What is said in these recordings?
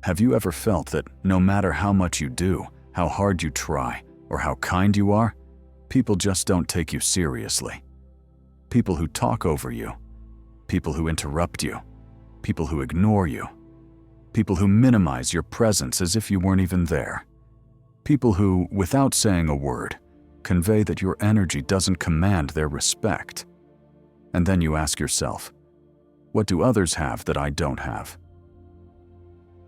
Have you ever felt that no matter how much you do, how hard you try, or how kind you are, people just don't take you seriously? People who talk over you, people who interrupt you, people who ignore you, people who minimize your presence as if you weren't even there. People who, without saying a word, convey that your energy doesn't command their respect. And then you ask yourself, what do others have that I don't have?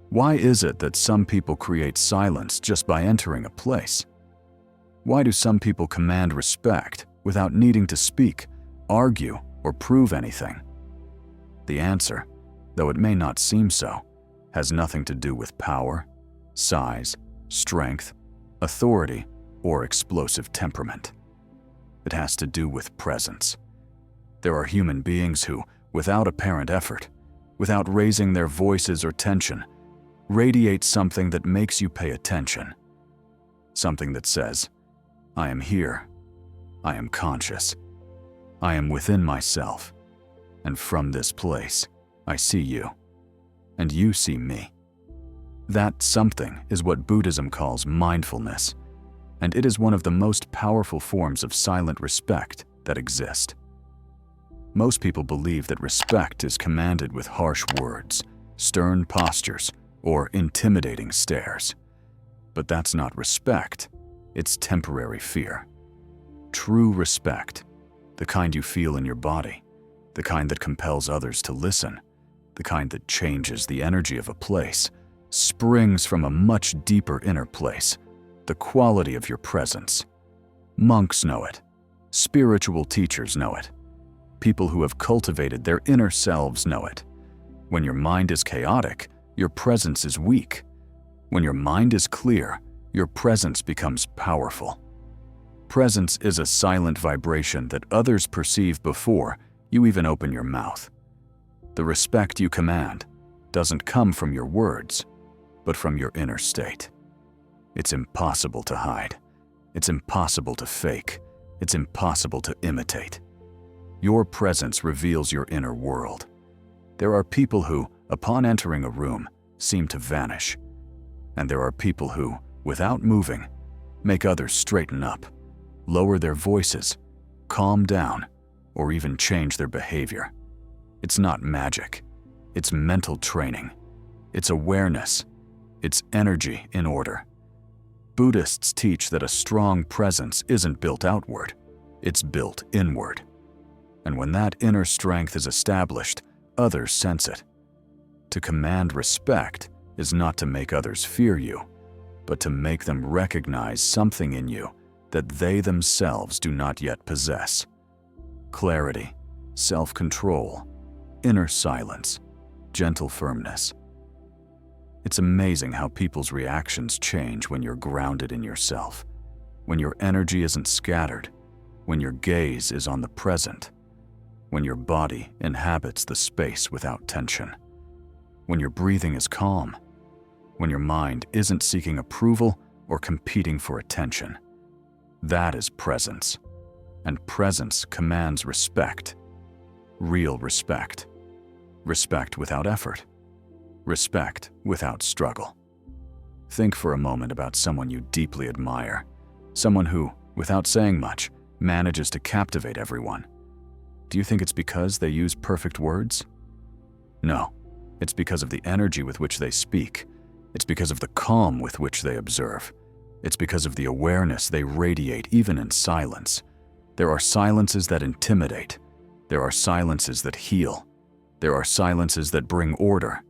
Why is it that some people create silence just by entering a place? Why do some people command respect without needing to speak, argue, or prove anything? The answer, though it may not seem so, has nothing to do with power, size, strength, authority, or explosive temperament. It has to do with presence. There are human beings who, without apparent effort, without raising their voices or tension, radiate something that makes you pay attention. Something that says, I am here, I am conscious, I am within myself, and from this place, I see you, and you see me. That something is what Buddhism calls mindfulness, and it is one of the most powerful forms of silent respect that exist. Most people believe that respect is commanded with harsh words, stern postures, or intimidating stares. But that's not respect, it's temporary fear. True respect, the kind you feel in your body, the kind that compels others to listen, the kind that changes the energy of a place, springs from a much deeper inner place, the quality of your presence. Monks know it. Spiritual teachers know it. People who have cultivated their inner selves know it. When your mind is chaotic, your presence is weak. When your mind is clear, your presence becomes powerful. Presence is a silent vibration that others perceive before you even open your mouth. The respect you command doesn't come from your words, but from your inner state. It's impossible to hide. It's impossible to fake. It's impossible to imitate. Your presence reveals your inner world. There are people who, upon entering a room, seem to vanish. And there are people who, without moving, make others straighten up, lower their voices, calm down, or even change their behavior. It's not magic. It's mental training. It's awareness. It's energy in order. Buddhists teach that a strong presence isn't built outward, it's built inward. And when that inner strength is established, others sense it. To command respect is not to make others fear you, but to make them recognize something in you that they themselves do not yet possess. Clarity, self-control, inner silence, gentle firmness. It's amazing how people's reactions change when you're grounded in yourself, when your energy isn't scattered, when your gaze is on the present, when your body inhabits the space without tension, when your breathing is calm, when your mind isn't seeking approval or competing for attention. That is presence, and presence commands respect, real respect, respect without effort, respect without struggle. Think for a moment about someone you deeply admire, someone who, without saying much, manages to captivate everyone. Do you think it's because they use perfect words? No, it's because of the energy with which they speak. It's because of the calm with which they observe. It's because of the awareness they radiate even in silence. There are silences that intimidate. There are silences that heal. There are silences that bring order.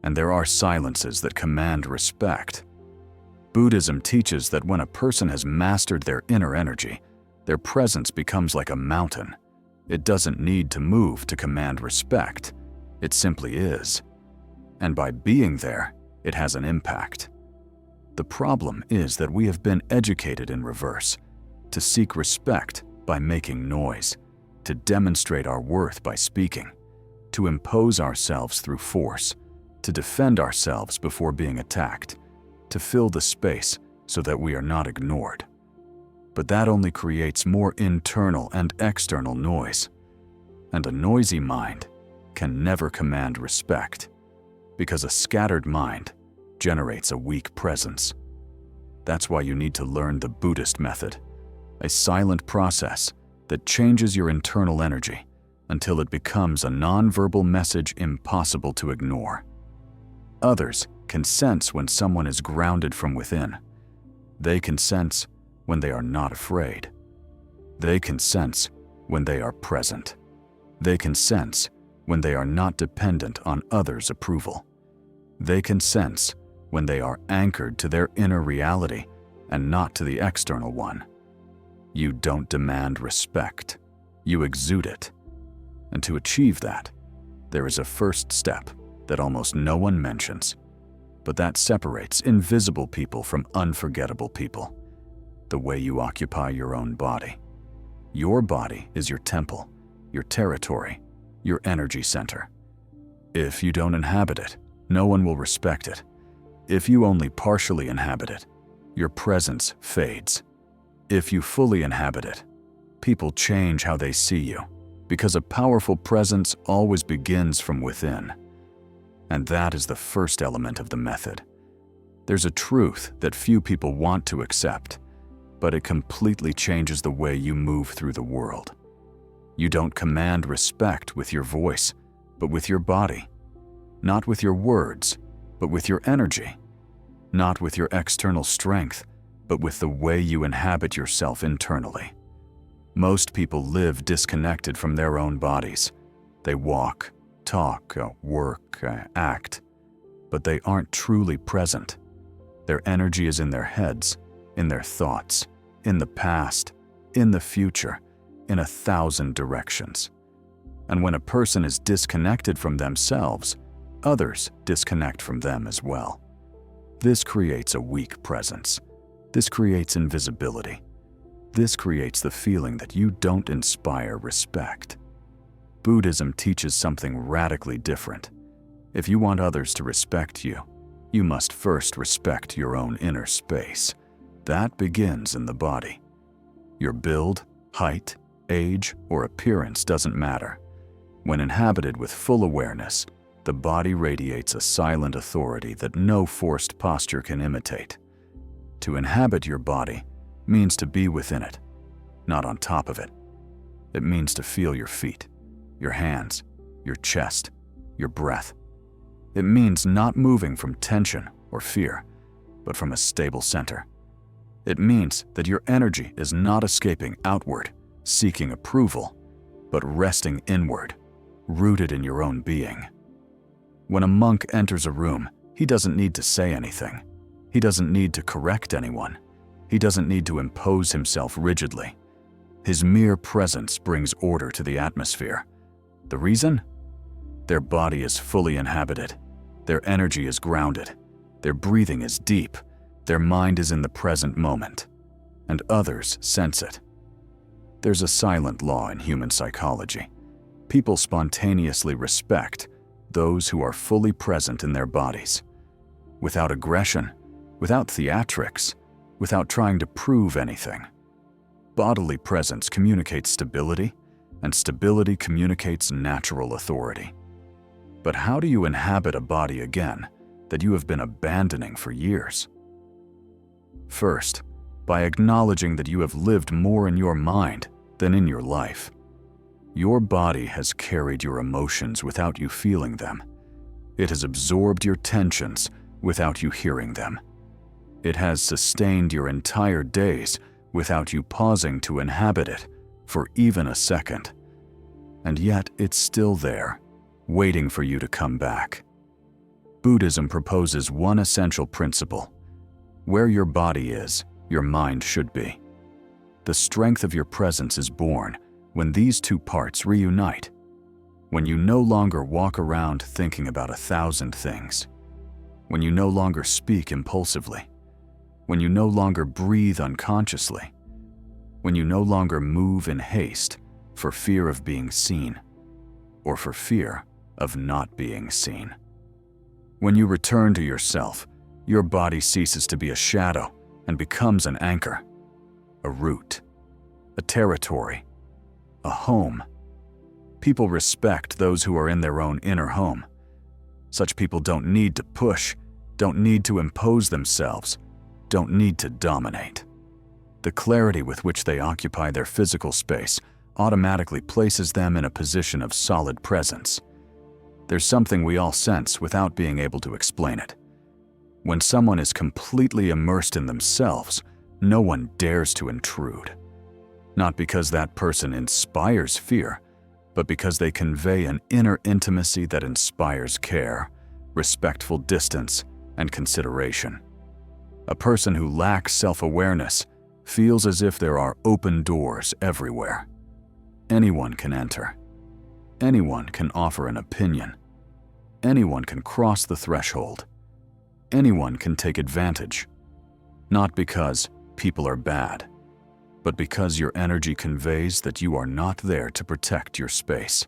And there are silences that command respect. Buddhism teaches that when a person has mastered their inner energy, their presence becomes like a mountain. It doesn't need to move to command respect. It simply is. And by being there, it has an impact. The problem is that we have been educated in reverse, to seek respect by making noise, to demonstrate our worth by speaking, to impose ourselves through force, to defend ourselves before being attacked, to fill the space so that we are not ignored. But that only creates more internal and external noise. And a noisy mind can never command respect, because a scattered mind generates a weak presence. That's why you need to learn the Buddhist method, a silent process that changes your internal energy until it becomes a non-verbal message impossible to ignore. Others can sense when someone is grounded from within. They can sense when they are not afraid. They can sense when they are present. They can sense when they are not dependent on others' approval. They can sense when they are anchored to their inner reality and not to the external one. You don't demand respect, you exude it. And to achieve that, there is a first step that almost no one mentions, but that separates invisible people from unforgettable people: the way you occupy your own body. Your body is your temple, your territory, your energy center. If you don't inhabit it, no one will respect it. If you only partially inhabit it, your presence fades. If you fully inhabit it, people change how they see you, because a powerful presence always begins from within. And that is the first element of the method. There's a truth that few people want to accept, but it completely changes the way you move through the world. You don't command respect with your voice, but with your body. Not with your words, but with your energy. Not with your external strength, but with the way you inhabit yourself internally. Most people live disconnected from their own bodies. They walk, talk, work, act, but they aren't truly present. Their energy is in their heads, in their thoughts, in the past, in the future, in 1,000 directions. And when a person is disconnected from themselves, others disconnect from them as well. This creates a weak presence. This creates invisibility. This creates the feeling that you don't inspire respect. Buddhism teaches something radically different. If you want others to respect you, you must first respect your own inner space. That begins in the body. Your build, height, age, or appearance doesn't matter. When inhabited with full awareness, the body radiates a silent authority that no forced posture can imitate. To inhabit your body means to be within it, not on top of it. It means to feel your feet, your hands, your chest, your breath. It means not moving from tension or fear, but from a stable center. It means that your energy is not escaping outward, seeking approval, but resting inward, rooted in your own being. When a monk enters a room, he doesn't need to say anything. He doesn't need to correct anyone. He doesn't need to impose himself rigidly. His mere presence brings order to the atmosphere. The reason? Their body is fully inhabited. Their energy is grounded. Their breathing is deep. Their mind is in the present moment. And others sense it. There's a silent law in human psychology. People spontaneously respect those who are fully present in their bodies. Without aggression, without theatrics, without trying to prove anything. Bodily presence communicates stability, and stability communicates natural authority. But how do you inhabit a body again that you have been abandoning for years? First, by acknowledging that you have lived more in your mind than in your life. Your body has carried your emotions without you feeling them. It has absorbed your tensions without you hearing them. It has sustained your entire days without you pausing to inhabit it for even a second. And yet it's still there, waiting for you to come back. Buddhism proposes one essential principle. Where your body is, your mind should be. The strength of your presence is born when these two parts reunite. When you no longer walk around thinking about 1,000 things. When you no longer speak impulsively. When you no longer breathe unconsciously. When you no longer move in haste for fear of being seen, or for fear of not being seen. When you return to yourself, your body ceases to be a shadow and becomes an anchor, a root, a territory, a home. People respect those who are in their own inner home. Such people don't need to push, don't need to impose themselves, don't need to dominate. The clarity with which they occupy their physical space automatically places them in a position of solid presence. There's something we all sense without being able to explain it. When someone is completely immersed in themselves, no one dares to intrude. Not because that person inspires fear, but because they convey an inner intimacy that inspires care, respectful distance, and consideration. A person who lacks self-awareness feels as if there are open doors everywhere. Anyone can enter. Anyone can offer an opinion. Anyone can cross the threshold. Anyone can take advantage. Not because people are bad, but because your energy conveys that you are not there to protect your space.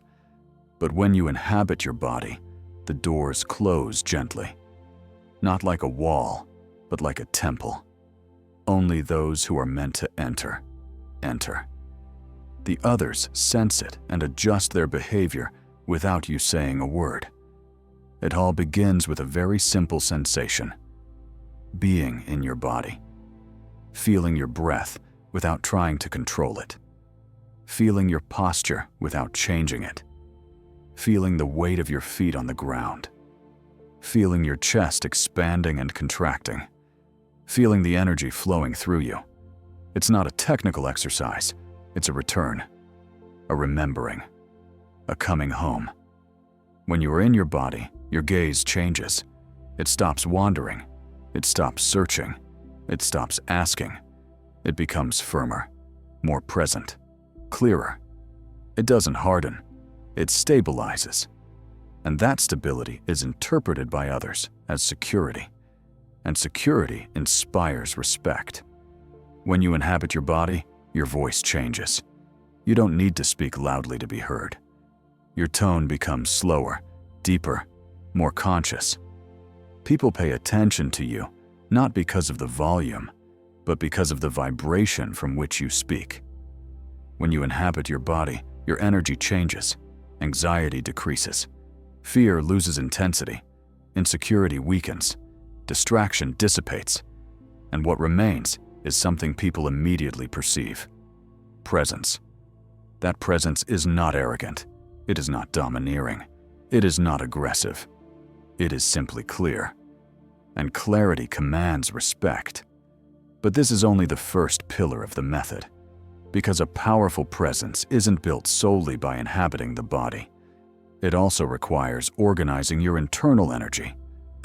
But when you inhabit your body, the doors close gently. Not like a wall, but like a temple. Only those who are meant to enter, enter. The others sense it and adjust their behavior without you saying a word. It all begins with a very simple sensation: being in your body. Feeling your breath without trying to control it. Feeling your posture without changing it. Feeling the weight of your feet on the ground. Feeling your chest expanding and contracting. Feeling the energy flowing through you. It's not a technical exercise. It's a return, a remembering, a coming home. When you are in your body, your gaze changes. It stops wandering. It stops searching. It stops asking. It becomes firmer, more present, clearer. It doesn't harden. It stabilizes. And that stability is interpreted by others as security. And security inspires respect. When you inhabit your body, your voice changes. You don't need to speak loudly to be heard. Your tone becomes slower, deeper, more conscious. People pay attention to you, not because of the volume, but because of the vibration from which you speak. When you inhabit your body, your energy changes, anxiety decreases, fear loses intensity, insecurity weakens, distraction dissipates, and what remains is something people immediately perceive: presence. That presence is not arrogant. It is not domineering. It is not aggressive. It is simply clear. And clarity commands respect. But this is only the first pillar of the method, because a powerful presence isn't built solely by inhabiting the body. It also requires organizing your internal energy,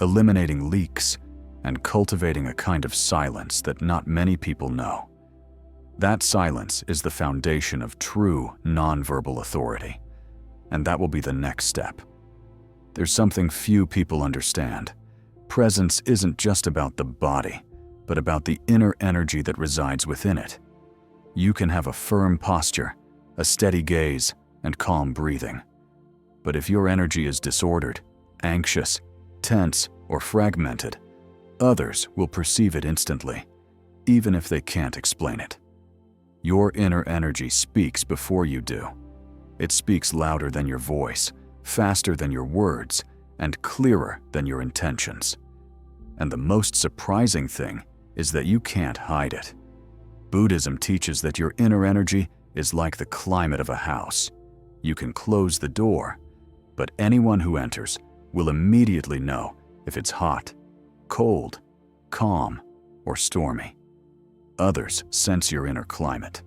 eliminating leaks, and cultivating a kind of silence that not many people know. That silence is the foundation of true nonverbal authority, and that will be the next step. There's something few people understand. Presence isn't just about the body, but about the inner energy that resides within it. You can have a firm posture, a steady gaze, and calm breathing. But if your energy is disordered, anxious, tense, or fragmented, others will perceive it instantly, even if they can't explain it. Your inner energy speaks before you do. It speaks louder than your voice, faster than your words, and clearer than your intentions. And the most surprising thing is that you can't hide it. Buddhism teaches that your inner energy is like the climate of a house. You can close the door, but anyone who enters will immediately know if it's hot, cold, calm, or stormy. Others sense your inner climate.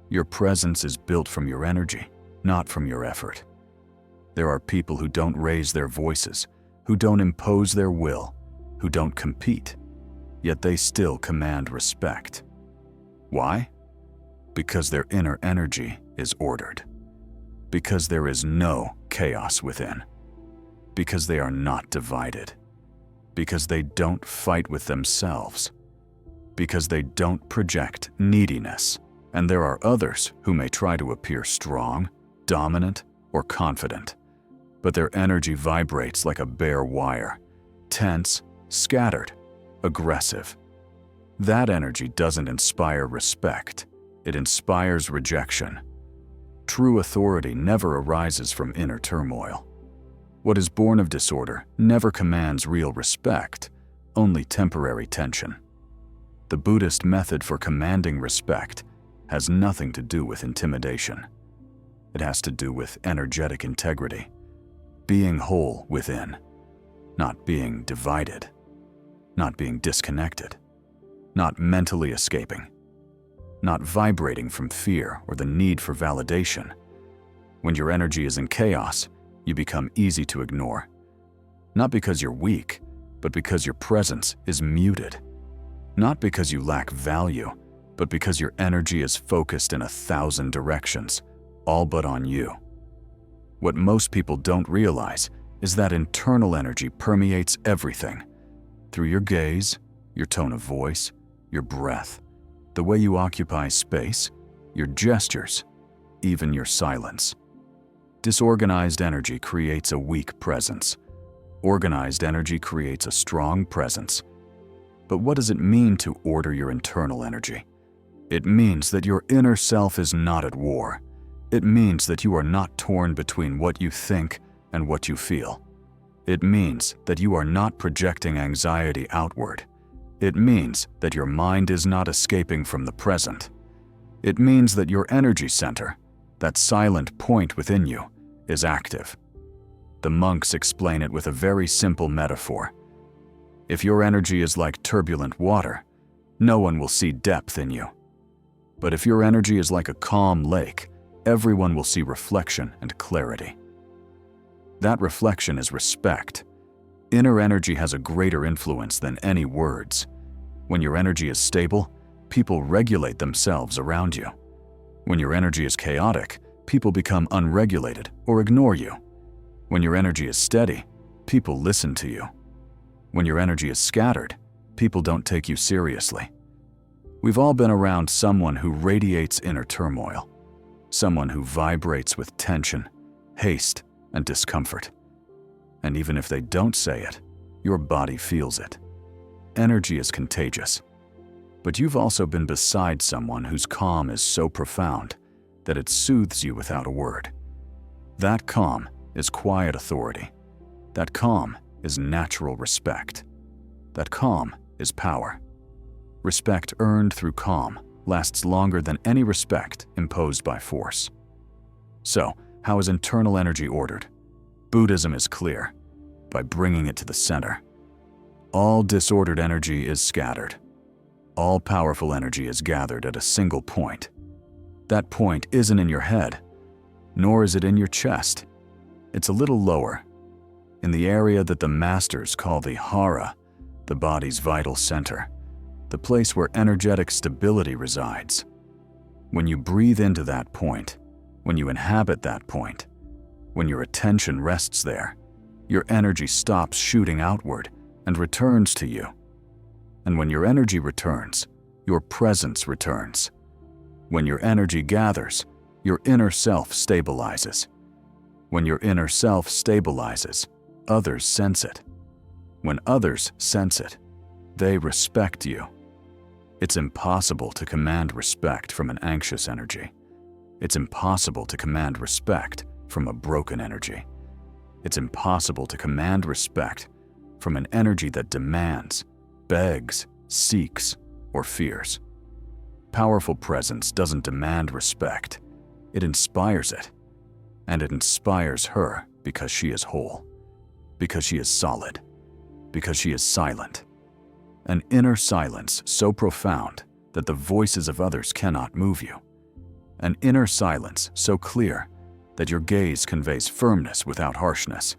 Your presence is built from your energy, not from your effort. There are people who don't raise their voices, who don't impose their will, who don't compete, yet they still command respect. Why? Because their inner energy is ordered. Because there is no chaos within. Because they are not divided. Because they don't fight with themselves. Because they don't project neediness. And there are others who may try to appear strong, dominant, or confident. But their energy vibrates like a bare wire, tense, scattered, aggressive. That energy doesn't inspire respect. It inspires rejection. True authority never arises from inner turmoil. What is born of disorder never commands real respect, only temporary tension. The Buddhist method for commanding respect has nothing to do with intimidation. It has to do with energetic integrity, being whole within, not being divided, not being disconnected, not mentally escaping, not vibrating from fear or the need for validation. When your energy is in chaos, you become easy to ignore. Not because you're weak, but because your presence is muted. Not because you lack value, but because your energy is focused in 1,000 directions, all but on you. What most people don't realize is that internal energy permeates everything. Through your gaze, your tone of voice, your breath, the way you occupy space, your gestures, even your silence. Disorganized energy creates a weak presence. Organized energy creates a strong presence. But what does it mean to order your internal energy? It means that your inner self is not at war. It means that you are not torn between what you think and what you feel. It means that you are not projecting anxiety outward. It means that your mind is not escaping from the present. It means that your energy center, that silent point within you, is active. The monks explain it with a very simple metaphor. If your energy is like turbulent water, no one will see depth in you. But if your energy is like a calm lake, everyone will see reflection and clarity. That reflection is respect. Inner energy has a greater influence than any words. When your energy is stable, people regulate themselves around you. When your energy is chaotic, people become unregulated or ignore you. When your energy is steady, people listen to you. When your energy is scattered, people don't take you seriously. We've all been around someone who radiates inner turmoil, someone who vibrates with tension, haste, and discomfort. And even if they don't say it, your body feels it. Energy is contagious. But you've also been beside someone whose calm is so profound that it soothes you without a word. That calm is quiet authority. That calm is natural respect. That calm is power. Respect earned through calm lasts longer than any respect imposed by force. So, how is internal energy ordered? Buddhism is clear, by bringing it to the center. All disordered energy is scattered. All powerful energy is gathered at a single point. That point isn't in your head, nor is it in your chest. It's a little lower, in the area that the masters call the hara, the body's vital center, the place where energetic stability resides. When you breathe into that point, when you inhabit that point, when your attention rests there, your energy stops shooting outward and returns to you. And when your energy returns, your presence returns. When your energy gathers, your inner self stabilizes. When your inner self stabilizes, others sense it. When others sense it, they respect you. It's impossible to command respect from an anxious energy. It's impossible to command respect from a broken energy. It's impossible to command respect from an energy that demands, begs, seeks, or fears. Powerful presence doesn't demand respect. It inspires it. And it inspires her because she is whole, because she is solid, because she is silent. An inner silence so profound that the voices of others cannot move you. An inner silence so clear that your gaze conveys firmness without harshness.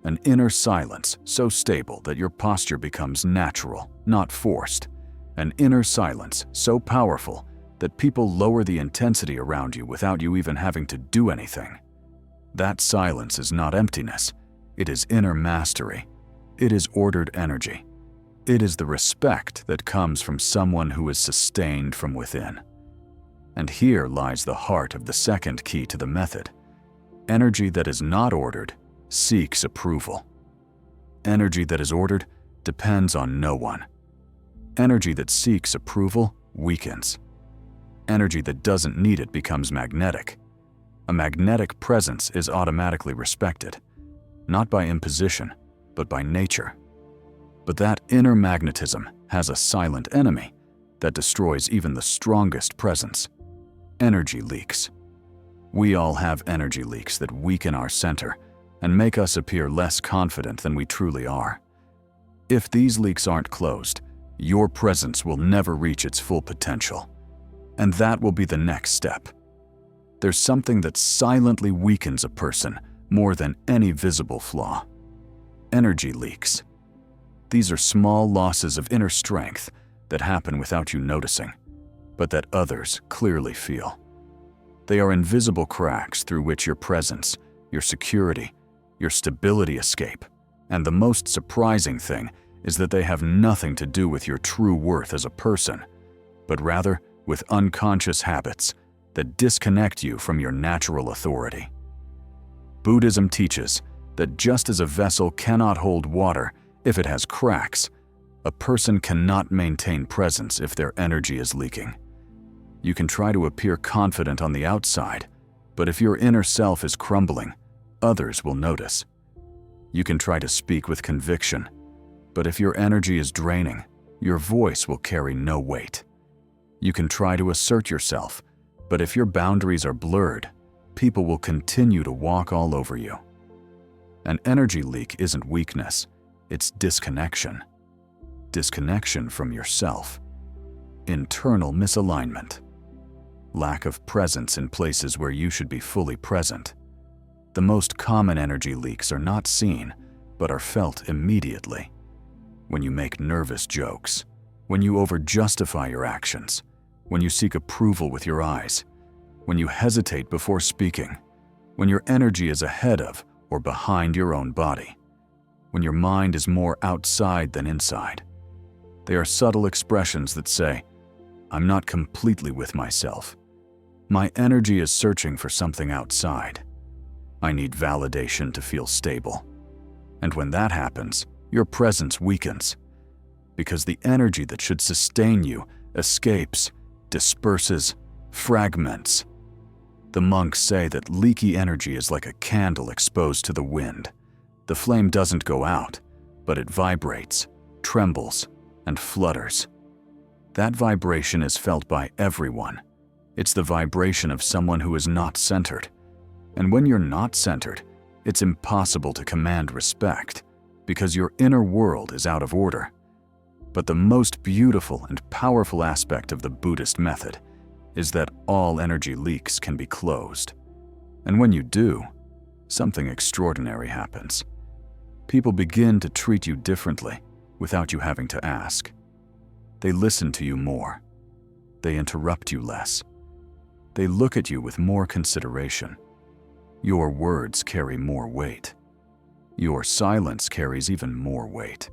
An inner silence so stable that your posture becomes natural, not forced. An inner silence so powerful that people lower the intensity around you without you even having to do anything. That silence is not emptiness. It is inner mastery. It is ordered energy. It is the respect that comes from someone who is sustained from within. And here lies the heart of the second key to the method. Energy that is not ordered seeks approval. Energy that is ordered depends on no one. Energy that seeks approval weakens. Energy that doesn't need it becomes magnetic. A magnetic presence is automatically respected, not by imposition, but by nature. But that inner magnetism has a silent enemy that destroys even the strongest presence: energy leaks. We all have energy leaks that weaken our center and make us appear less confident than we truly are. If these leaks aren't closed, your presence will never reach its full potential. And that will be the next step. There's something that silently weakens a person more than any visible flaw: energy leaks. These are small losses of inner strength that happen without you noticing, but that others clearly feel. They are invisible cracks through which your presence, your security, your stability escape. And the most surprising thing is that they have nothing to do with your true worth as a person, but rather with unconscious habits that disconnect you from your natural authority. Buddhism teaches that just as a vessel cannot hold water if it has cracks, a person cannot maintain presence if their energy is leaking. You can try to appear confident on the outside, but if your inner self is crumbling, others will notice. You can try to speak with conviction, but if your energy is draining, your voice will carry no weight. You can try to assert yourself, but if your boundaries are blurred, people will continue to walk all over you. An energy leak isn't weakness, it's disconnection. Disconnection from yourself. Internal misalignment. Lack of presence in places where you should be fully present. The most common energy leaks are not seen, but are felt immediately. When you make nervous jokes, when you over-justify your actions, when you seek approval with your eyes, when you hesitate before speaking, when your energy is ahead of or behind your own body, when your mind is more outside than inside. They are subtle expressions that say, "I'm not completely with myself. My energy is searching for something outside. I need validation to feel stable." And when that happens, your presence weakens, because the energy that should sustain you escapes, disperses, fragments. The monks say that leaky energy is like a candle exposed to the wind. The flame doesn't go out, but it vibrates, trembles, and flutters. That vibration is felt by everyone. It's the vibration of someone who is not centered. And when you're not centered, it's impossible to command respect, because your inner world is out of order. But the most beautiful and powerful aspect of the Buddhist method is that all energy leaks can be closed. And when you do, something extraordinary happens. People begin to treat you differently without you having to ask. They listen to you more. They interrupt you less. They look at you with more consideration. Your words carry more weight. Your silence carries even more weight.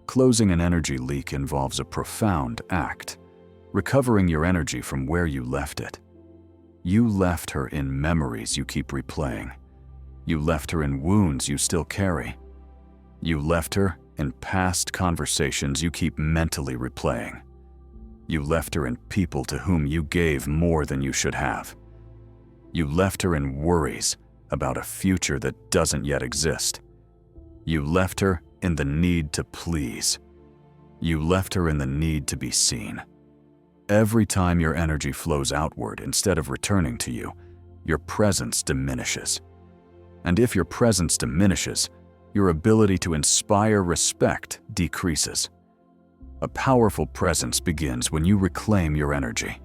Closing an energy leak involves a profound act, recovering your energy from where you left it. You left her in memories you keep replaying. You left her in wounds you still carry. You left her in past conversations you keep mentally replaying. You left her in people to whom you gave more than you should have. You left her in worries about a future that doesn't yet exist. You left her in the need to please. You left her in the need to be seen. Every time your energy flows outward instead of returning to you, your presence diminishes. And if your presence diminishes, your ability to inspire respect decreases. A powerful presence begins when you reclaim your energy,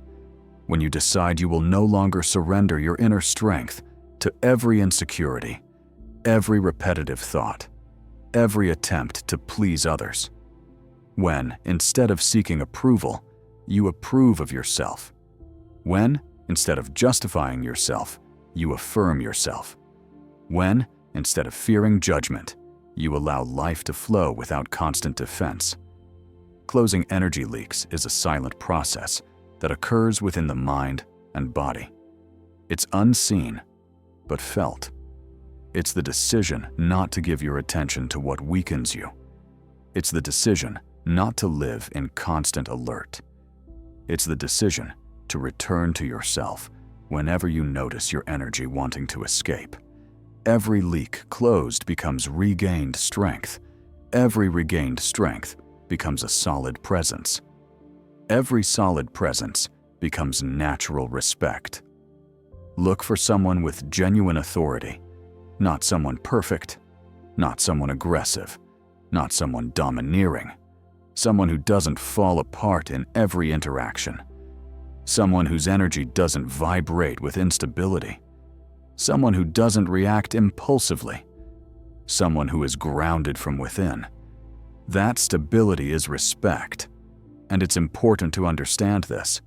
when you decide you will no longer surrender your inner strength to every insecurity, every repetitive thought, every attempt to please others. When, instead of seeking approval, you approve of yourself. When, instead of justifying yourself, you affirm yourself. When, instead of fearing judgment, you allow life to flow without constant defense. Closing energy leaks is a silent process that occurs within the mind and body. It's unseen, but felt. It's the decision not to give your attention to what weakens you. It's the decision not to live in constant alert. It's the decision to return to yourself whenever you notice your energy wanting to escape. Every leak closed becomes regained strength. every regained strength becomes a solid presence. Every solid presence becomes natural respect. Look for someone with genuine authority, not someone perfect, not someone aggressive, not someone domineering, someone who doesn't fall apart in every interaction, someone whose energy doesn't vibrate with instability, someone who doesn't react impulsively, someone who is grounded from within. That stability is respect, and it's important to understand this.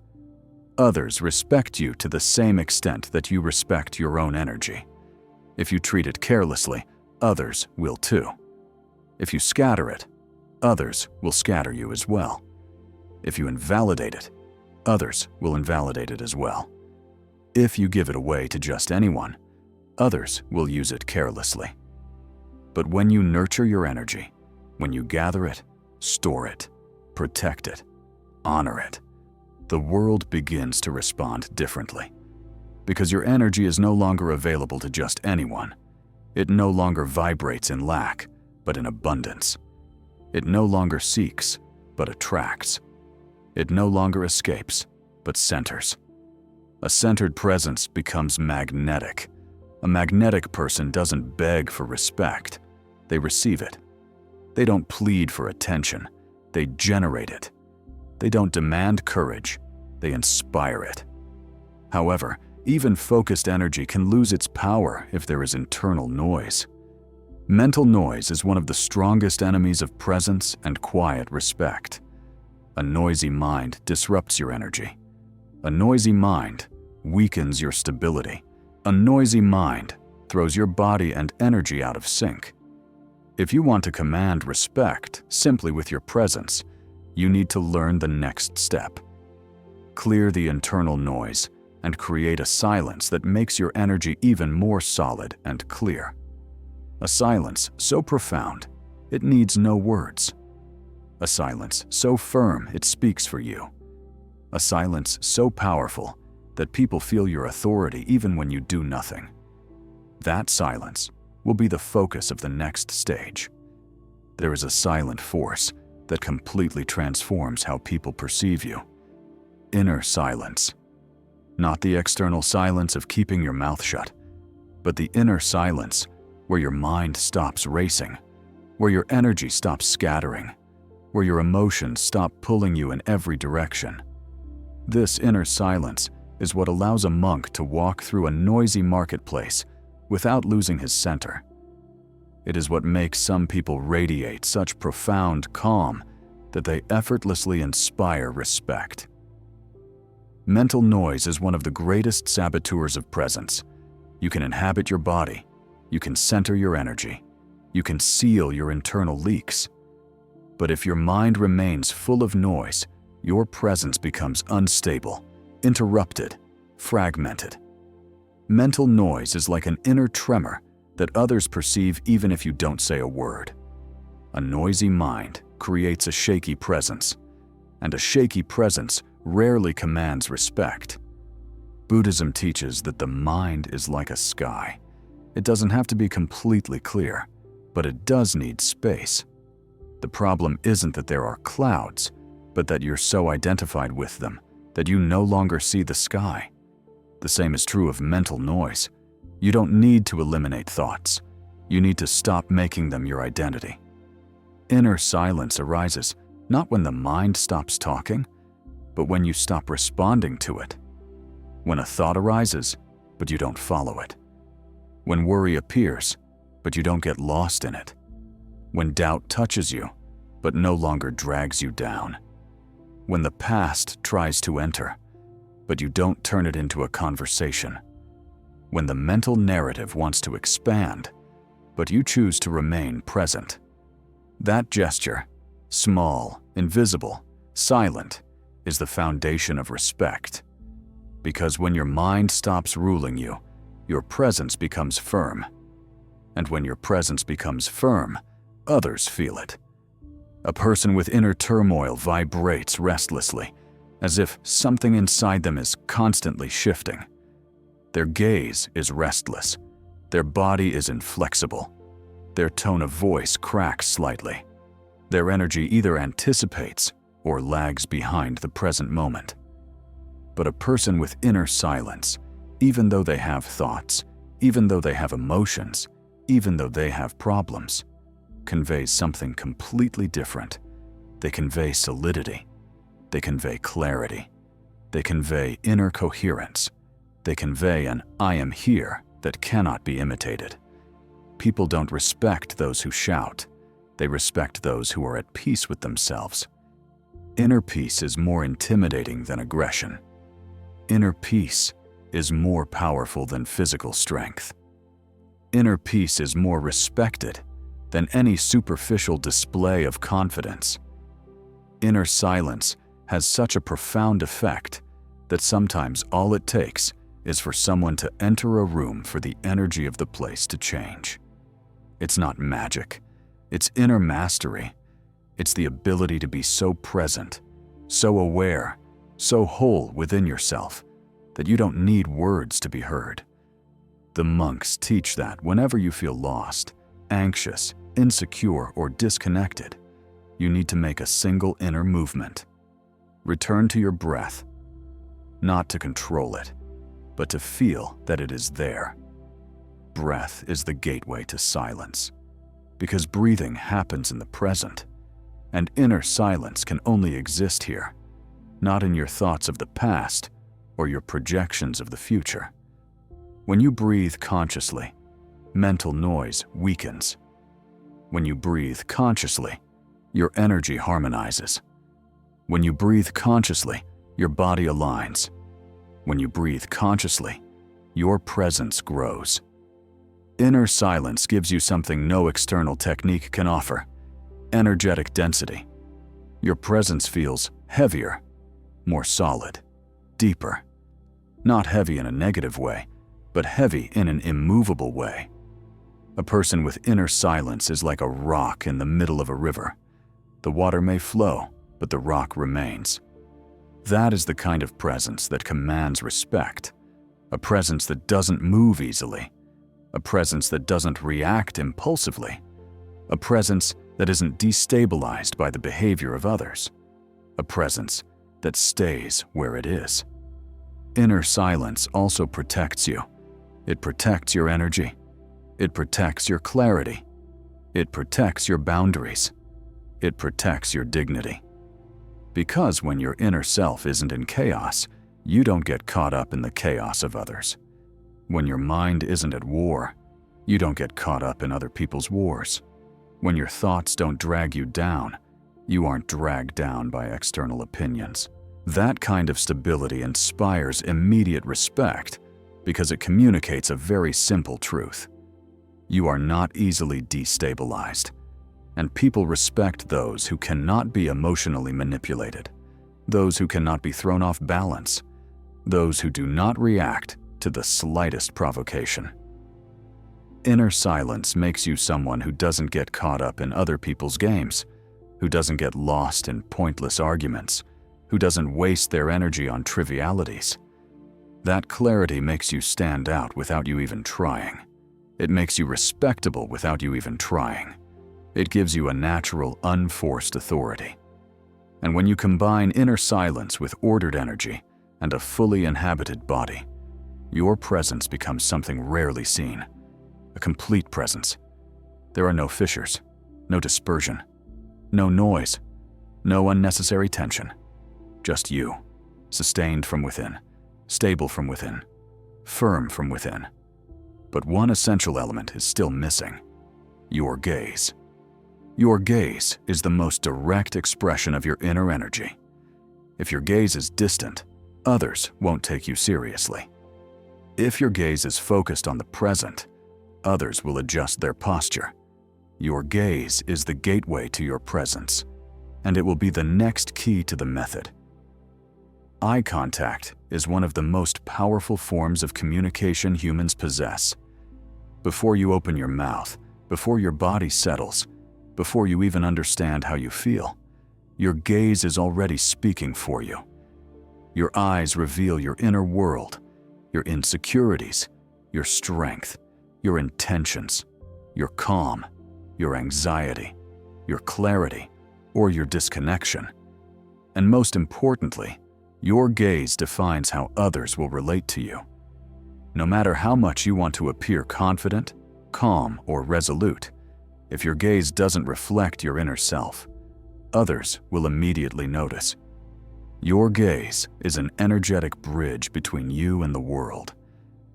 Others respect you to the same extent that you respect your own energy. If you treat it carelessly, others will too. If you scatter it, others will scatter you as well. If you invalidate it, others will invalidate it as well. If you give it away to just anyone, others will use it carelessly. But when you nurture your energy, when you gather it, store it, protect it, honor it, the world begins to respond differently. Because your energy is no longer available to just anyone. It no longer vibrates in lack, but in abundance. It no longer seeks, but attracts. It no longer escapes, but centers. A centered presence becomes magnetic. A magnetic person doesn't beg for respect. They receive it. They don't plead for attention. They generate it. They don't demand courage. They inspire it. However, even focused energy can lose its power if there is internal noise. Mental noise is one of the strongest enemies of presence and quiet respect. A noisy mind disrupts your energy. A noisy mind weakens your stability. A noisy mind throws your body and energy out of sync. If you want to command respect simply with your presence, you need to learn the next step. Clear the internal noise and create a silence that makes your energy even more solid and clear. A silence so profound, it needs no words. A silence so firm, it speaks for you. A silence so powerful that people feel your authority even when you do nothing. That silence will be the focus of the next stage. There is a silent force that completely transforms how people perceive you. Inner silence. Not the external silence of keeping your mouth shut, but the inner silence where your mind stops racing, where your energy stops scattering, where your emotions stop pulling you in every direction. This inner silence is what allows a monk to walk through a noisy marketplace without losing his center. It is what makes some people radiate such profound calm that they effortlessly inspire respect. Mental noise is one of the greatest saboteurs of presence. You can inhabit your body, you can center your energy, you can seal your internal leaks. But if your mind remains full of noise, your presence becomes unstable, interrupted, fragmented. Mental noise is like an inner tremor that others perceive even if you don't say a word. A noisy mind creates a shaky presence, and a shaky presence rarely commands respect. Buddhism teaches that the mind is like a sky. It doesn't have to be completely clear, but it does need space. The problem isn't that there are clouds, but that you're so identified with them that you no longer see the sky. The same is true of mental noise. You don't need to eliminate thoughts. You need to stop making them your identity. Inner silence arises not when the mind stops talking, but when you stop responding to it. When a thought arises, but you don't follow it. When worry appears, but you don't get lost in it. When doubt touches you, but no longer drags you down. When the past tries to enter, but you don't turn it into a conversation. When the mental narrative wants to expand, but you choose to remain present. That gesture, small, invisible, silent, is the foundation of respect. Because when your mind stops ruling you, your presence becomes firm. And when your presence becomes firm, others feel it. A person with inner turmoil vibrates restlessly, as if something inside them is constantly shifting. Their gaze is restless. Their body is inflexible. Their tone of voice cracks slightly. Their energy either anticipates or lags behind the present moment. But a person with inner silence, even though they have thoughts, even though they have emotions, even though they have problems, conveys something completely different. They convey solidity. They convey clarity. They convey inner coherence. They convey an "I am here" that cannot be imitated. People don't respect those who shout. They respect those who are at peace with themselves. Inner peace is more intimidating than aggression. Inner peace is more powerful than physical strength. Inner peace is more respected than any superficial display of confidence. Inner silence has such a profound effect that sometimes all it takes is for someone to enter a room for the energy of the place to change. It's not magic. It's inner mastery. It's the ability to be so present, so aware, so whole within yourself that you don't need words to be heard. The monks teach that whenever you feel lost, anxious, insecure, or disconnected, you need to make a single inner movement. Return to your breath, not to control it, but to feel that it is there. Breath is the gateway to silence, because breathing happens in the present, and inner silence can only exist here, not in your thoughts of the past or your projections of the future. When you breathe consciously, mental noise weakens. When you breathe consciously, your energy harmonizes. When you breathe consciously, your body aligns. When you breathe consciously, your presence grows. Inner silence gives you something no external technique can offer: energetic density. Your presence feels heavier, more solid, deeper. Not heavy in a negative way, but heavy in an immovable way. A person with inner silence is like a rock in the middle of a river. The water may flow, but the rock remains. That is the kind of presence that commands respect. A presence that doesn't move easily. A presence that doesn't react impulsively. A presence that isn't destabilized by the behavior of others. A presence that stays where it is. Inner silence also protects you. It protects your energy. It protects your clarity. It protects your boundaries. It protects your dignity. Because when your inner self isn't in chaos, you don't get caught up in the chaos of others. When your mind isn't at war, you don't get caught up in other people's wars. When your thoughts don't drag you down, you aren't dragged down by external opinions. That kind of stability inspires immediate respect because it communicates a very simple truth. You are not easily destabilized, and people respect those who cannot be emotionally manipulated, those who cannot be thrown off balance, those who do not react to the slightest provocation. Inner silence makes you someone who doesn't get caught up in other people's games, who doesn't get lost in pointless arguments, who doesn't waste their energy on trivialities. That clarity makes you stand out without you even trying. It makes you respectable without you even trying. It gives you a natural, unforced authority. And when you combine inner silence with ordered energy and a fully inhabited body, your presence becomes something rarely seen. A complete presence. There are no fissures, no dispersion, no noise, no unnecessary tension. Just you, sustained from within, stable from within, firm from within. But one essential element is still missing: your gaze. Your gaze is the most direct expression of your inner energy. If your gaze is distant, others won't take you seriously. If your gaze is focused on the present, others will adjust their posture. Your gaze is the gateway to your presence, and it will be the next key to the method. Eye contact is one of the most powerful forms of communication humans possess. Before you open your mouth, before your body settles, before you even understand how you feel, your gaze is already speaking for you. Your eyes reveal your inner world, your insecurities, your strength, your intentions, your calm, your anxiety, your clarity, or your disconnection. And most importantly, your gaze defines how others will relate to you. No matter how much you want to appear confident, calm, or resolute, if your gaze doesn't reflect your inner self, others will immediately notice. Your gaze is an energetic bridge between you and the world,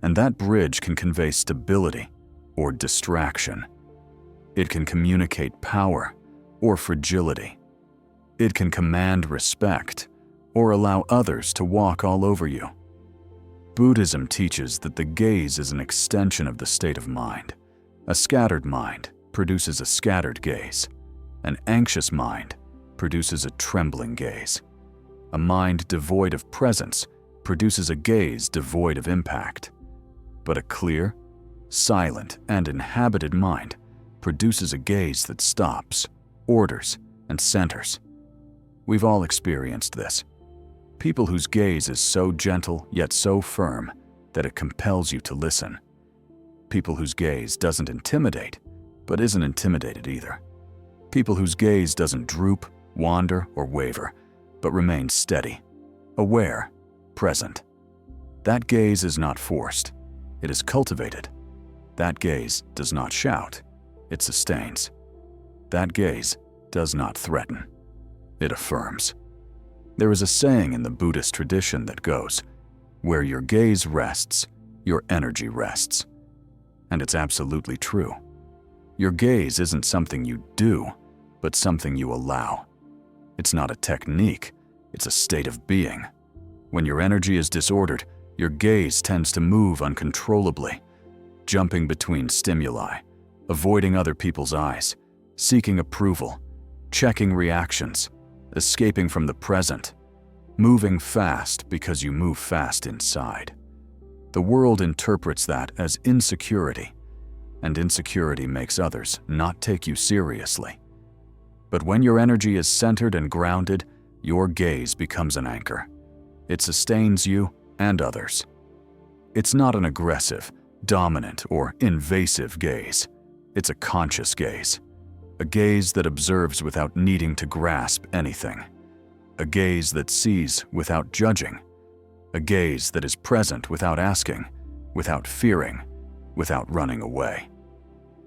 and that bridge can convey stability or distraction. It can communicate power or fragility. It can command respect or allow others to walk all over you. Buddhism teaches that the gaze is an extension of the state of mind. A scattered mind produces a scattered gaze. An anxious mind produces a trembling gaze. A mind devoid of presence produces a gaze devoid of impact. But a clear, silent, and inhabited mind produces a gaze that stops, orders, and centers. We've all experienced this. People whose gaze is so gentle yet so firm that it compels you to listen. People whose gaze doesn't intimidate, but isn't intimidated either. People whose gaze doesn't droop, wander, or waver, but remains steady, aware, present. That gaze is not forced. It is cultivated. That gaze does not shout. It sustains. That gaze does not threaten. It affirms. There is a saying in the Buddhist tradition that goes, "Where your gaze rests, your energy rests." And it's absolutely true. Your gaze isn't something you do, but something you allow. It's not a technique, it's a state of being. When your energy is disordered, your gaze tends to move uncontrollably, jumping between stimuli, avoiding other people's eyes, seeking approval, checking reactions, escaping from the present, moving fast because you move fast inside. The world interprets that as insecurity, and insecurity makes others not take you seriously. But when your energy is centered and grounded, your gaze becomes an anchor. It sustains you and others. It's not an aggressive, dominant, or invasive gaze. It's a conscious gaze. A gaze that observes without needing to grasp anything. A gaze that sees without judging. A gaze that is present without asking, without fearing, without running away.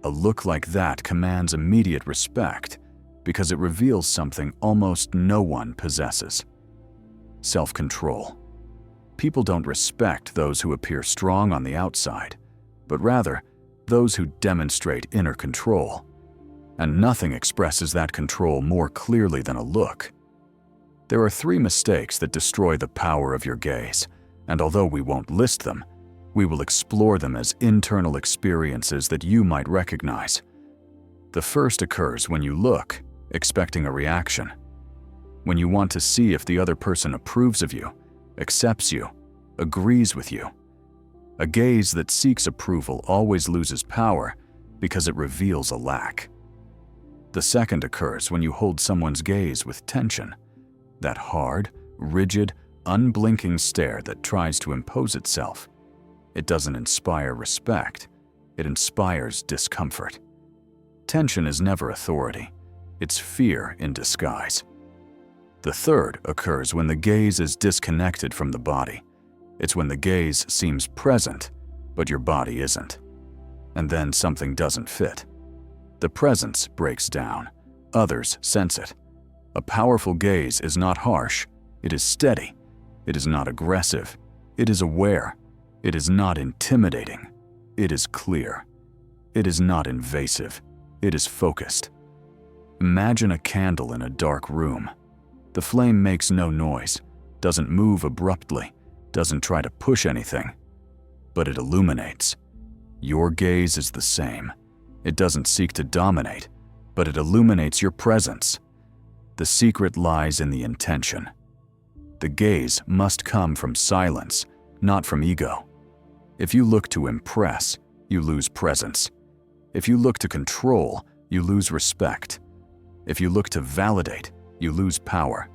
A look like that commands immediate respect because it reveals something almost no one possesses: self-control. People don't respect those who appear strong on the outside, but rather those who demonstrate inner control. And nothing expresses that control more clearly than a look. There are 3 mistakes that destroy the power of your gaze, and although we won't list them, we will explore them as internal experiences that you might recognize. The first occurs when you look, expecting a reaction. When you want to see if the other person approves of you, accepts you, agrees with you. A gaze that seeks approval always loses power because it reveals a lack. The second occurs when you hold someone's gaze with tension, that hard, rigid, unblinking stare that tries to impose itself. It doesn't inspire respect, it inspires discomfort. Tension is never authority, it's fear in disguise. The third occurs when the gaze is disconnected from the body. It's when the gaze seems present, but your body isn't. And then something doesn't fit. The presence breaks down. Others sense it. A powerful gaze is not harsh. It is steady. It is not aggressive. It is aware. It is not intimidating. It is clear. It is not invasive. It is focused. Imagine a candle in a dark room. The flame makes no noise, doesn't move abruptly, doesn't try to push anything, but it illuminates. Your gaze is the same. It doesn't seek to dominate, but it illuminates your presence. The secret lies in the intention. The gaze must come from silence, not from ego. If you look to impress, you lose presence. If you look to control, you lose respect. If you look to validate, you lose power.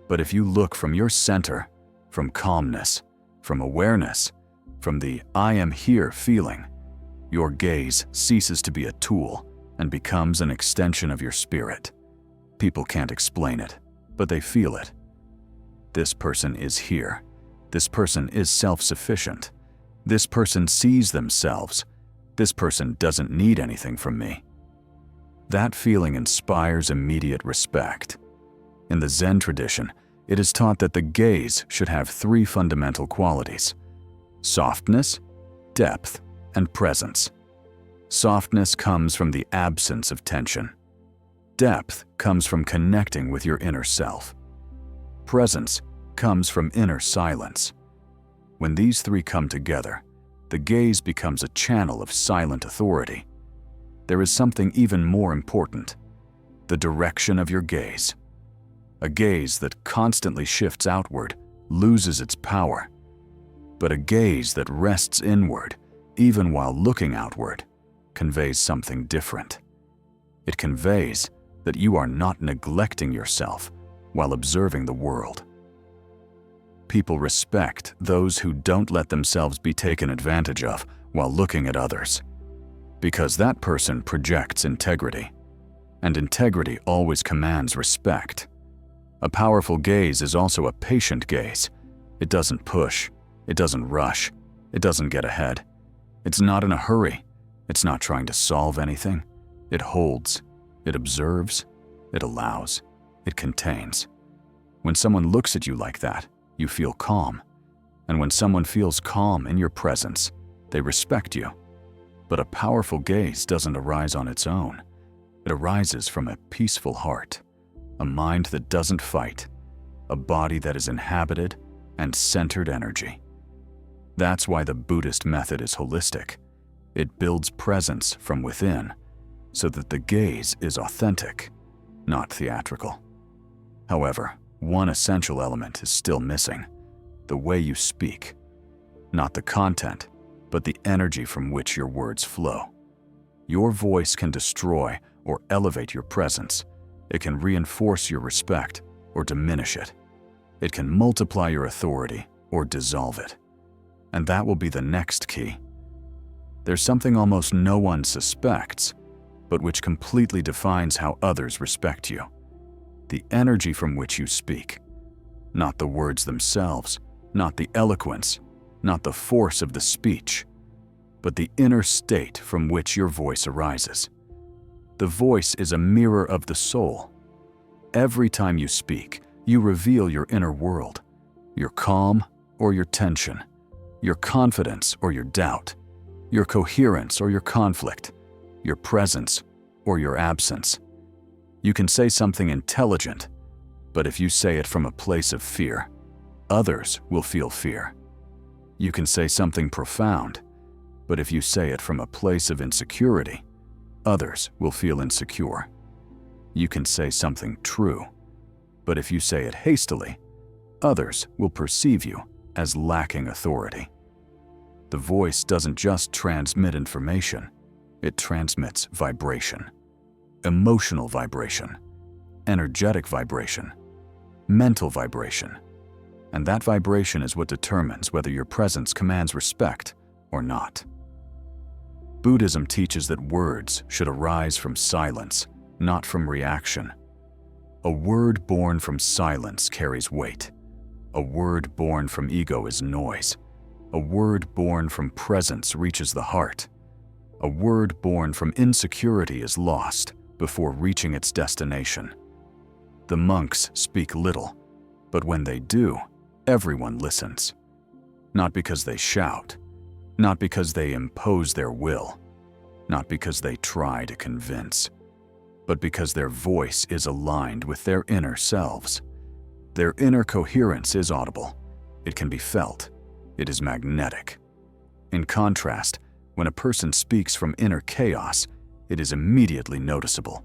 But if you look from your center, from calmness, from awareness, from the "I am here" feeling, your gaze ceases to be a tool and becomes an extension of your spirit. People can't explain it, but they feel it. This person is here. This person is self-sufficient. This person sees themselves. This person doesn't need anything from me. That feeling inspires immediate respect. In the Zen tradition, it is taught that the gaze should have 3 fundamental qualities: softness, depth, and presence. Softness comes from the absence of tension. Depth comes from connecting with your inner self. Presence comes from inner silence. When these 3 come together, the gaze becomes a channel of silent authority. There is something even more important: the direction of your gaze. A gaze that constantly shifts outward loses its power. But a gaze that rests inward, even while looking outward, conveys something different. It conveys that you are not neglecting yourself while observing the world. People respect those who don't let themselves be taken advantage of while looking at others, because that person projects integrity, and integrity always commands respect. A powerful gaze is also a patient gaze. It doesn't push, it doesn't rush, it doesn't get ahead. It's not in a hurry. It's not trying to solve anything. It holds, it observes, it allows, it contains. When someone looks at you like that, you feel calm. And when someone feels calm in your presence, they respect you. But a powerful gaze doesn't arise on its own. It arises from a peaceful heart, a mind that doesn't fight, a body that is inhabited and centered energy. That's why the Buddhist method is holistic. It builds presence from within, so that the gaze is authentic, not theatrical. However, one essential element is still missing: the way you speak. Not the content, but the energy from which your words flow. Your voice can destroy or elevate your presence. It can reinforce your respect or diminish it. It can multiply your authority or dissolve it. And that will be the next key. There's something almost no one suspects, but which completely defines how others respect you: the energy from which you speak. Not the words themselves, not the eloquence, not the force of the speech, but the inner state from which your voice arises. The voice is a mirror of the soul. Every time you speak, you reveal your inner world, your calm or your tension, your confidence or your doubt, your coherence or your conflict, your presence or your absence. You can say something intelligent, but if you say it from a place of fear, others will feel fear. You can say something profound, but if you say it from a place of insecurity, others will feel insecure. You can say something true, but if you say it hastily, others will perceive you as lacking authority. The voice doesn't just transmit information, it transmits vibration. Emotional vibration, energetic vibration, mental vibration. And that vibration is what determines whether your presence commands respect or not. Buddhism teaches that words should arise from silence, not from reaction. A word born from silence carries weight. A word born from ego is noise. A word born from presence reaches the heart. A word born from insecurity is lost before reaching its destination. The monks speak little, but when they do, everyone listens. Not because they shout, not because they impose their will, not because they try to convince, but because their voice is aligned with their inner selves. Their inner coherence is audible. It can be felt. It is magnetic. In contrast, when a person speaks from inner chaos, it is immediately noticeable.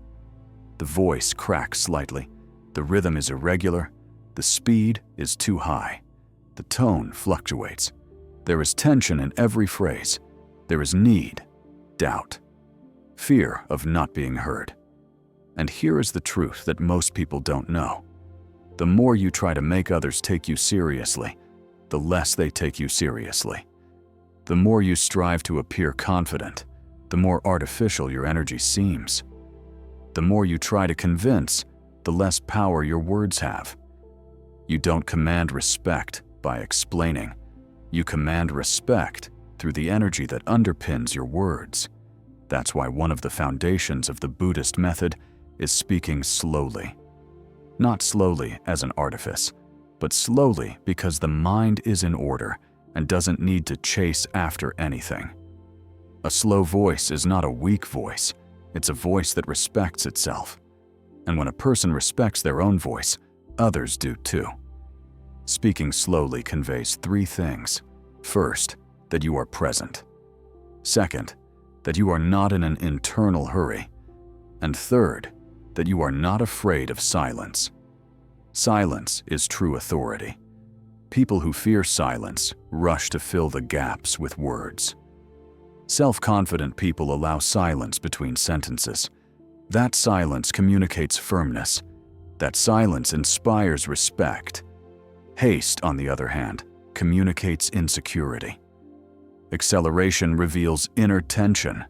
The voice cracks slightly, the rhythm is irregular, the speed is too high, the tone fluctuates. There is tension in every phrase. There is need, doubt, fear of not being heard. And here is the truth that most people don't know. The more you try to make others take you seriously, the less they take you seriously. The more you strive to appear confident, the more artificial your energy seems. The more you try to convince, the less power your words have. You don't command respect by explaining. You command respect through the energy that underpins your words. That's why one of the foundations of the Buddhist method is speaking slowly. Not slowly as an artifice, but slowly because the mind is in order and doesn't need to chase after anything. A slow voice is not a weak voice, it's a voice that respects itself. And when a person respects their own voice, others do too. Speaking slowly conveys three things. First, that you are present. Second, that you are not in an internal hurry. And third, that you are not afraid of silence. Silence is true authority. People who fear silence rush to fill the gaps with words. Self-confident people allow silence between sentences. That silence communicates firmness. That silence inspires respect. Haste, on the other hand, communicates insecurity. Acceleration reveals inner tension.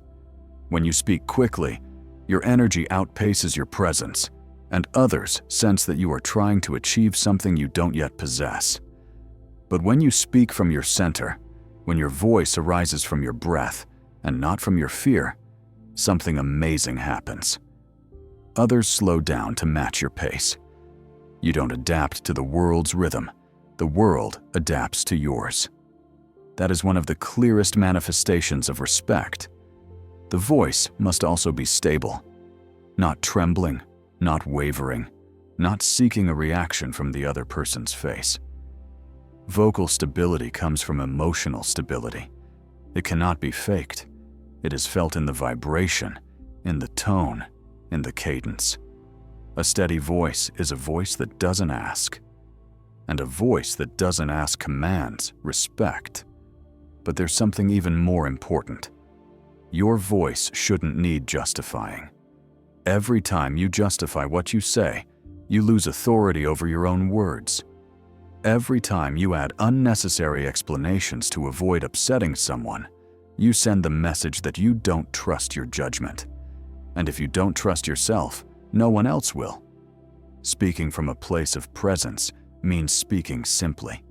When you speak quickly, your energy outpaces your presence, and others sense that you are trying to achieve something you don't yet possess. But when you speak from your center, when your voice arises from your breath and not from your fear, something amazing happens. Others slow down to match your pace. You don't adapt to the world's rhythm. The world adapts to yours. That is one of the clearest manifestations of respect. The voice must also be stable, not trembling, not wavering, not seeking a reaction from the other person's face. Vocal stability comes from emotional stability. It cannot be faked. It is felt in the vibration, in the tone, in the cadence. A steady voice is a voice that doesn't ask. And a voice that doesn't ask commands respect. But there's something even more important. Your voice shouldn't need justifying. Every time you justify what you say, you lose authority over your own words. Every time you add unnecessary explanations to avoid upsetting someone, you send the message that you don't trust your judgment. And if you don't trust yourself, no one else will. Speaking from a place of presence means speaking simply,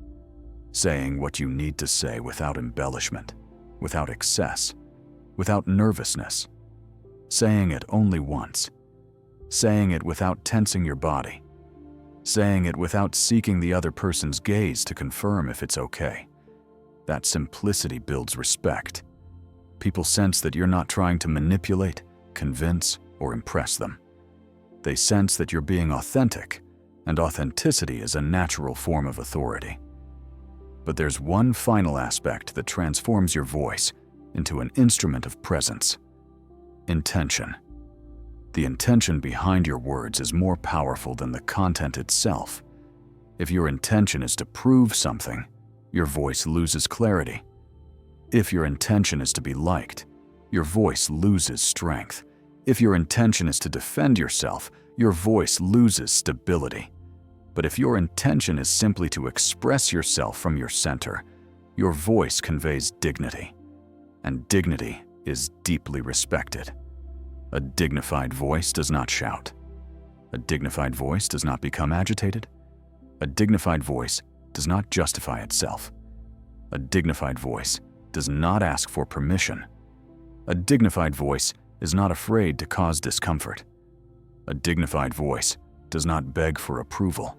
saying what you need to say without embellishment, without excess, without nervousness, saying it only once, saying it without tensing your body, saying it without seeking the other person's gaze to confirm if it's okay. That simplicity builds respect. People sense that you're not trying to manipulate, convince, or impress them. They sense that you're being authentic, and authenticity is a natural form of authority. But there's one final aspect that transforms your voice into an instrument of presence: intention. The intention behind your words is more powerful than the content itself. If your intention is to prove something, your voice loses clarity. If your intention is to be liked, your voice loses strength. If your intention is to defend yourself, your voice loses stability. But if your intention is simply to express yourself from your center, your voice conveys dignity. And dignity is deeply respected. A dignified voice does not shout. A dignified voice does not become agitated. A dignified voice does not justify itself. A dignified voice does not ask for permission. A dignified voice is not afraid to cause discomfort. A dignified voice does not beg for approval.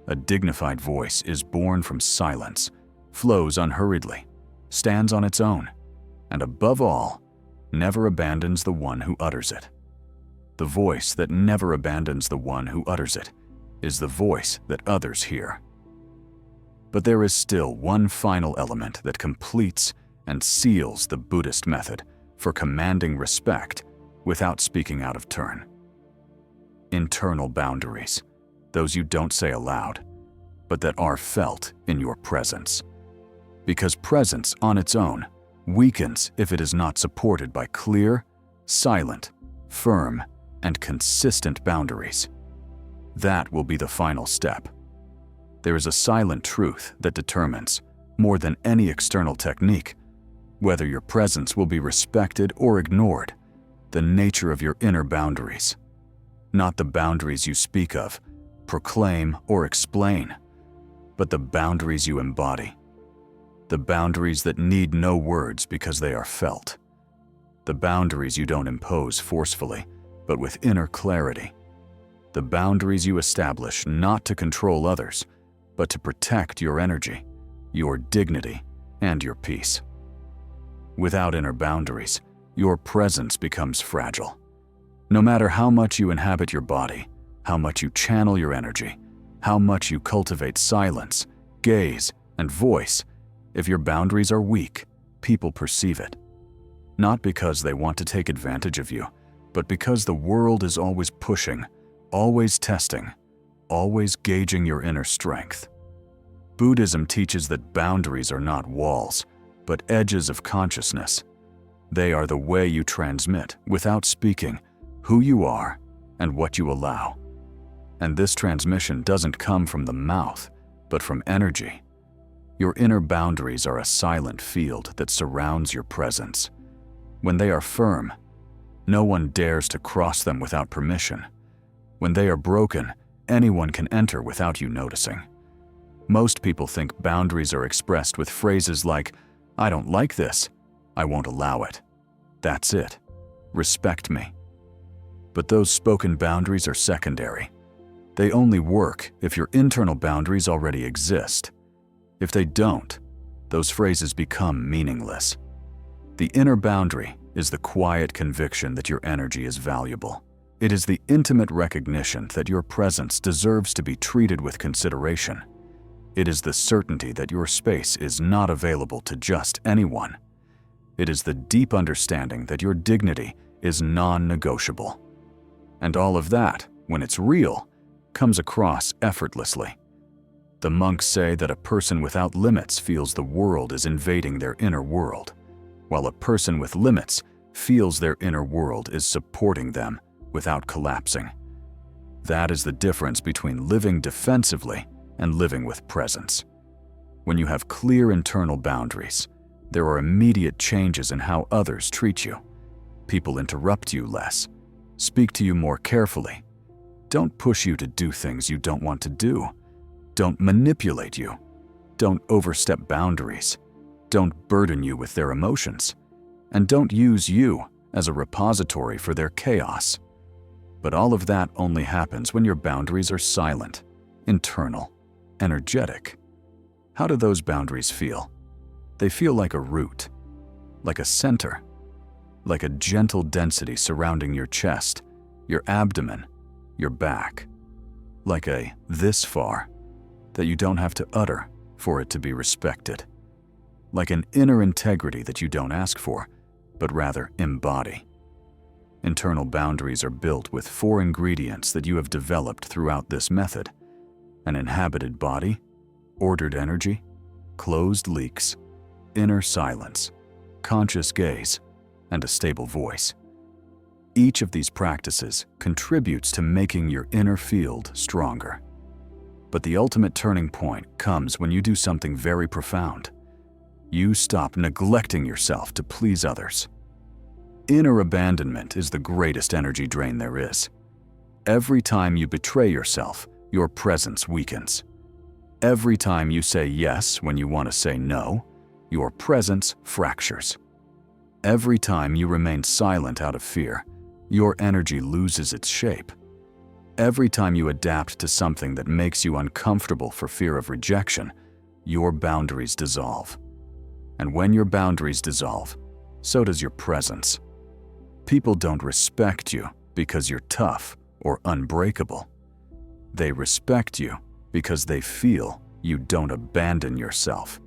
A dignified voice is born from silence, flows unhurriedly, stands on its own, and above all, never abandons the one who utters it. The voice that never abandons the one who utters it is the voice that others hear. But there is still one final element that completes and seals the Buddhist method for commanding respect without speaking out of turn. Internal boundaries, those you don't say aloud, but that are felt in your presence. Because presence on its own weakens if it is not supported by clear, silent, firm, and consistent boundaries. That will be the final step. There is a silent truth that determines, more than any external technique, whether your presence will be respected or ignored, the nature of your inner boundaries. not the boundaries you speak of, proclaim, or explain, but the boundaries you embody. The boundaries that need no words because they are felt. The boundaries you don't impose forcefully, but with inner clarity. The boundaries you establish not to control others, but to protect your energy, your dignity, and your peace. Without inner boundaries, your presence becomes fragile. No matter how much you inhabit your body, how much you channel your energy, how much you cultivate silence, gaze, and voice, if your boundaries are weak, people perceive it. Not because they want to take advantage of you, but because the world is always pushing, always testing, always gauging your inner strength. Buddhism teaches that boundaries are not walls, but edges of consciousness. They are the way you transmit, without speaking, who you are and what you allow. And this transmission doesn't come from the mouth, but from energy. Your inner boundaries are a silent field that surrounds your presence. When they are firm, no one dares to cross them without permission. When they are broken, anyone can enter without you noticing. Most people think boundaries are expressed with phrases like, "I don't like this. I won't allow it. That's it. Respect me." But those spoken boundaries are secondary. They only work if your internal boundaries already exist. If they don't, those phrases become meaningless. The inner boundary is the quiet conviction that your energy is valuable. It is the intimate recognition that your presence deserves to be treated with consideration. It is the certainty that your space is not available to just anyone. It is the deep understanding that your dignity is non-negotiable. And all of that, when it's real, comes across effortlessly. The monks say that a person without limits feels the world is invading their inner world, while a person with limits feels their inner world is supporting them without collapsing. That is the difference between living defensively and living with presence. When you have clear internal boundaries, there are immediate changes in how others treat you. People interrupt you less, speak to you more carefully, don't push you to do things you don't want to do, don't manipulate you, don't overstep boundaries, don't burden you with their emotions, and don't use you as a repository for their chaos. But all of that only happens when your boundaries are silent, internal, energetic. How do those boundaries feel? They feel like a root, like a center, like a gentle density surrounding your chest, your abdomen, your back, like a "this far" that you don't have to utter for it to be respected, like an inner integrity that you don't ask for, but rather embody. Internal boundaries are built with 4 ingredients that you have developed throughout this method: an inhabited body, ordered energy, closed leaks, inner silence, conscious gaze, and a stable voice. Each of these practices contributes to making your inner field stronger. But the ultimate turning point comes when you do something very profound. You stop neglecting yourself to please others. Inner abandonment is the greatest energy drain there is. Every time you betray yourself, your presence weakens. Every time you say yes when you want to say no, your presence fractures. Every time you remain silent out of fear, your energy loses its shape. Every time you adapt to something that makes you uncomfortable for fear of rejection, your boundaries dissolve. And when your boundaries dissolve, so does your presence. People don't respect you because you're tough or unbreakable. They respect you because they feel you don't abandon yourself,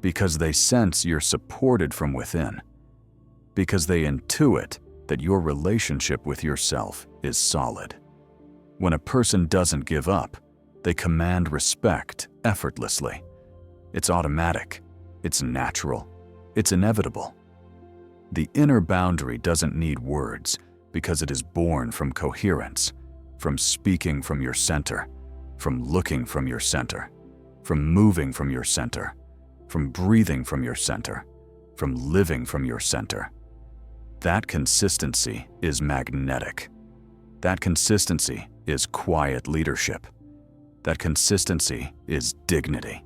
because they sense you're supported from within, because they intuit that your relationship with yourself is solid. When a person doesn't give up, they command respect effortlessly. It's automatic, it's natural, it's inevitable. The inner boundary doesn't need words because it is born from coherence, from speaking from your center, from looking from your center, from moving from your center, from breathing from your center, from living from your center. That consistency is magnetic. That consistency is quiet leadership. That consistency is dignity.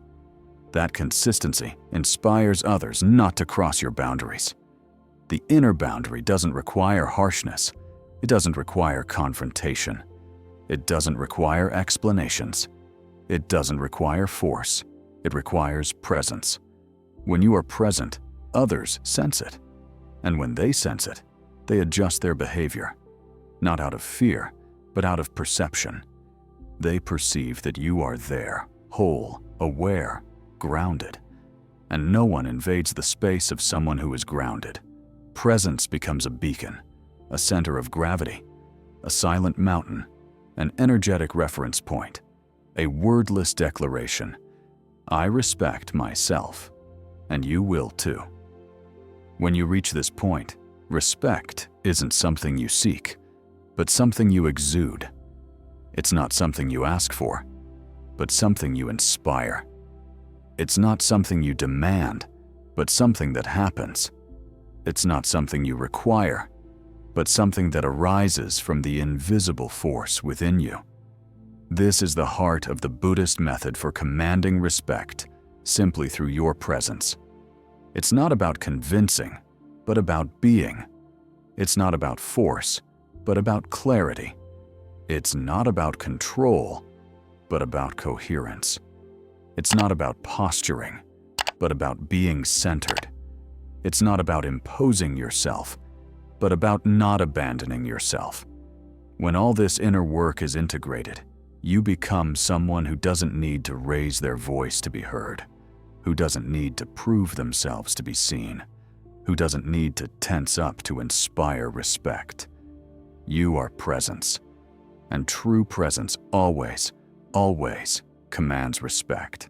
That consistency inspires others not to cross your boundaries. The inner boundary doesn't require harshness. It doesn't require confrontation. It doesn't require explanations. It doesn't require force. It requires presence. When you are present, others sense it. And when they sense it, they adjust their behavior. Not out of fear, but out of perception. They perceive that you are there, whole, aware, grounded. And no one invades the space of someone who is grounded. Presence becomes a beacon, a center of gravity, a silent mountain, an energetic reference point, a wordless declaration. I respect myself, and you will too. When you reach this point, respect isn't something you seek, but something you exude. It's not something you ask for, but something you inspire. It's not something you demand, but something that happens. It's not something you require, but something that arises from the invisible force within you. This is the heart of the Buddhist method for commanding respect simply through your presence. It's not about convincing, but about being. It's not about force, but about clarity. It's not about control, but about coherence. It's not about posturing, but about being centered. It's not about imposing yourself, but about not abandoning yourself. When all this inner work is integrated, you become someone who doesn't need to raise their voice to be heard, who doesn't need to prove themselves to be seen, who doesn't need to tense up to inspire respect. You are presence, and true presence always, always commands respect.